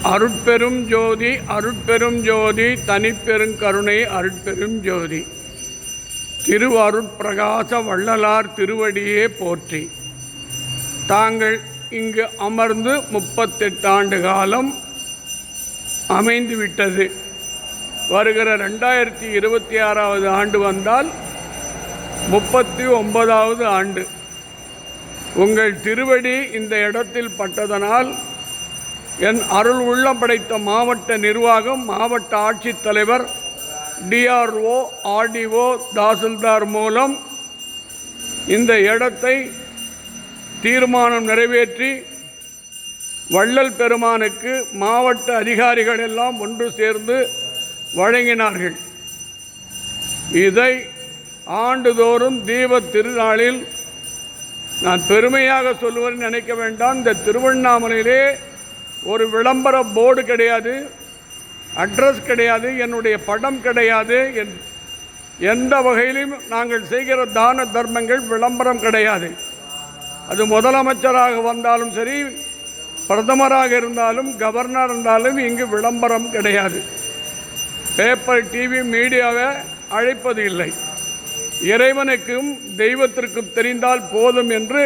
அருட்பெரும் ஜோதி அருட்பெரும் ஜோதி தனிப்பெருங்கருணை அருட்பெரும் ஜோதி திருவருட்பிரகாச வள்ளலார் திருவடியே போற்றி. தாங்கள் இங்கு அமர்ந்து 38 ஆண்டு காலம் அமைந்துவிட்டது. வருகிற 2026வது ஆண்டு வந்தால் 39வது ஆண்டு. உங்கள் திருவடி இந்த இடத்தில் பட்டதனால் என் அருள் உள்ளம் படைத்த மாவட்ட நிர்வாகம், மாவட்ட ஆட்சித்தலைவர், டிஆர்ஓ, ஆர்டிஓ, தாசில்தார் மூலம் இந்த இடத்தை தீர்மானம் நிறைவேற்றி வள்ளல் பெருமானுக்கு மாவட்ட அதிகாரிகள் எல்லாம் ஒன்று சேர்ந்து வழங்கினார்கள். இதை ஆண்டுதோறும் தீப திருநாளில் நான் பெருமையாக சொல்லுவேன் நினைக்க வேண்டாம். இந்த திருவண்ணாமலையிலே ஒரு விளம்பர போர்டு கிடையாது, அட்ரஸ் கிடையாது, என்னுடைய படம் கிடையாது, எந்த வகையிலும் நாங்கள் செய்கிற தான தர்மங்கள் விளம்பரம் கிடையாது. அது முதலமைச்சராக வந்தாலும் சரி, பிரதமராக இருந்தாலும், கவர்னர் இருந்தாலும் இங்கு விளம்பரம் கிடையாது. பேப்பர், டிவி, மீடியாவை அழைப்பது இல்லை. இறைவனுக்கும் தெய்வத்திற்கும் தெரிந்தால் போதும் என்று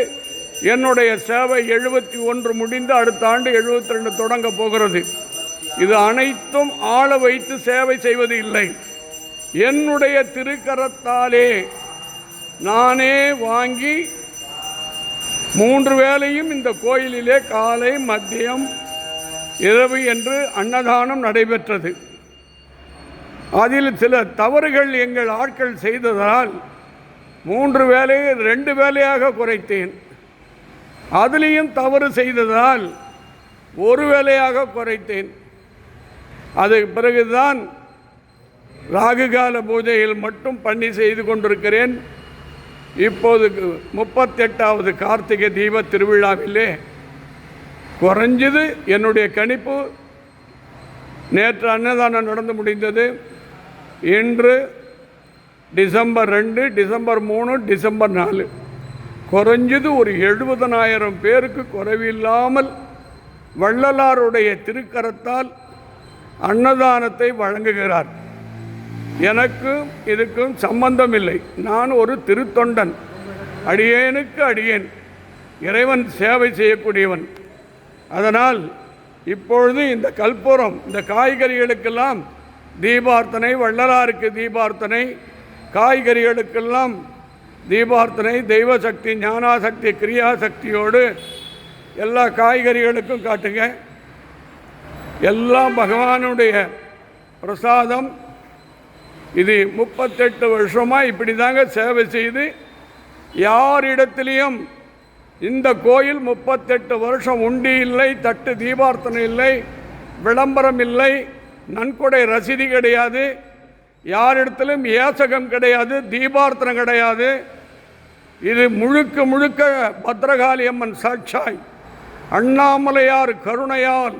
என்னுடைய சேவை 71 முடிந்து அடுத்த ஆண்டு 72 தொடங்க போகிறது. இது அனைத்தும் ஆள வைத்து சேவை செய்வது இல்லை. என்னுடைய திருக்கரத்தாலே நானே வாங்கி 3 வேளையும் இந்த கோயிலிலே காலை, மதியம், இரவு என்று அன்னதானம் நடைபெற்றது. அதில் சில தவறுகள் எங்கள் ஆட்கள் செய்ததால் 3 வேளையை 2 வேளையாக குறைத்தேன். அதிலையும் தவறு செய்ததால் 1 வேளையாக குறைத்தேன். அதுக்கு பிறகுதான் ராகுகால பூஜையில் மட்டும் பண்ணி செய்து கொண்டிருக்கிறேன். இப்போது 38வது கார்த்திகை தீப திருவிழாவிலே குறைஞ்சது என்னுடைய கணிப்பு, நேற்று அன்னதானம் நடந்து முடிந்தது. இன்று டிசம்பர் 2, டிசம்பர் 3, டிசம்பர் 4 குறைஞ்சது ஒரு 70,000 பேருக்கு குறைவில்லாமல் வள்ளலாருடைய திருக்கரத்தால் அன்னதானத்தை வழங்குகிறார். எனக்கும் இதுக்கும் சம்பந்தம் இல்லை. நான் ஒரு திருத்தொண்டன், அடியேனுக்கு அடியேன், இறைவன் சேவை செய்யக்கூடியவன். அதனால் இப்பொழுது இந்த கற்பூரம், இந்த காய்கறிகளுக்கெல்லாம் தீபார்த்தனை, வள்ளலாருக்கு தீபார்த்தனை, காய்கறிகளுக்கெல்லாம் தீபார்த்தனை, தெய்வசக்தி, ஞானாசக்தி, கிரியாசக்தியோடு எல்லா காய்கறிகளுக்கும் காட்டுங்க. எல்லாம் பகவானுடைய பிரசாதம். இது 38 வருஷமாக இப்படி தாங்க சேவை செய்து யாரிடத்திலையும் இந்த கோயில் 38 வருஷம் உண்டி இல்லை, தட்டு தீபார்த்தனை இல்லை, விளம்பரம் இல்லை, நன்கொடை ரசீது கிடையாது, யாரிடத்திலும் ஏசகம் கிடையாது, தீபார்த்தனை கிடையாது. இது முழுக்க முழுக்க பத்ரகாளி அம்மன் சாட்சாய் அண்ணாமலையார் கருணையால்,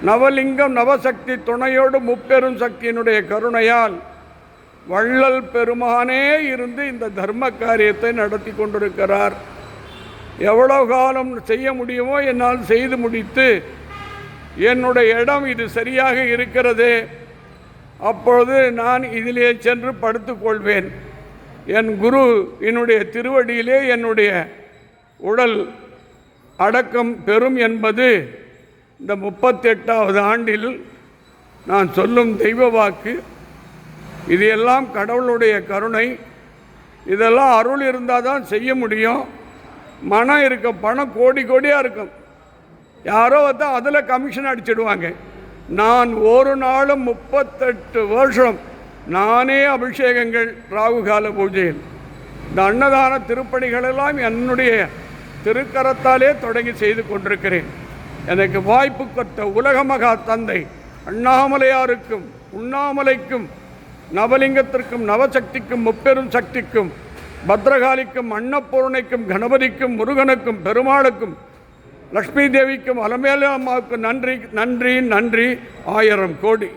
நவலிங்கம் நவசக்தி துணையோடு முப்பெரும் சக்தியினுடைய கருணையால் வள்ளல் பெருமானே இருந்து இந்த தர்ம காரியத்தை நடத்தி கொண்டிருக்கிறார். எவ்வளவு காலம் செய்ய முடியுமோ என்னால் செய்து முடித்து, என்னுடைய இடம் இது சரியாக இருக்கிறது, அப்பொழுது நான் இதிலே சென்று படுத்துக்கொள்வேன். என் குரு என்னுடைய திருவடியிலே என்னுடைய உடல் அடக்கம் பெறும் என்பது இந்த 38வது ஆண்டில் நான் சொல்லும் தெய்வ வாக்கு. இது எல்லாம் கடவுளுடைய கருணை. இதெல்லாம் அருள் இருந்தால் தான் செய்ய முடியும். மனம் இருக்க, பணம் கோடி கோடியாக இருக்கும். யாரோ தான் அதில் கமிஷன் அடிச்சிடுவாங்க. நான் ஒரு நாளும் 38 வருஷம் நானே அபிஷேகங்கள், ராகுகால பூஜையில் இந்த அன்னதான திருப்பணிகளெல்லாம் என்னுடைய திருக்கரத்தாலே தொடங்கி செய்து கொண்டிருக்கிறேன். எனக்கு வாய்ப்பு கொடுத்த உலக மகா தந்தை அண்ணாமலையாருக்கும், உண்ணாமலைக்கும், நவலிங்கத்திற்கும், நவசக்திக்கும், முப்பெரும் சக்திக்கும், பத்ரகாளிக்கும், அன்னபூர்ணைக்கும், கணபதிக்கும், முருகனுக்கும், பெருமாளுக்கும், லக்ஷ்மி தேவிக்கும், அலமேலு அம்மாவுக்கு நன்றி நன்றி நன்றி 1000 கோடி.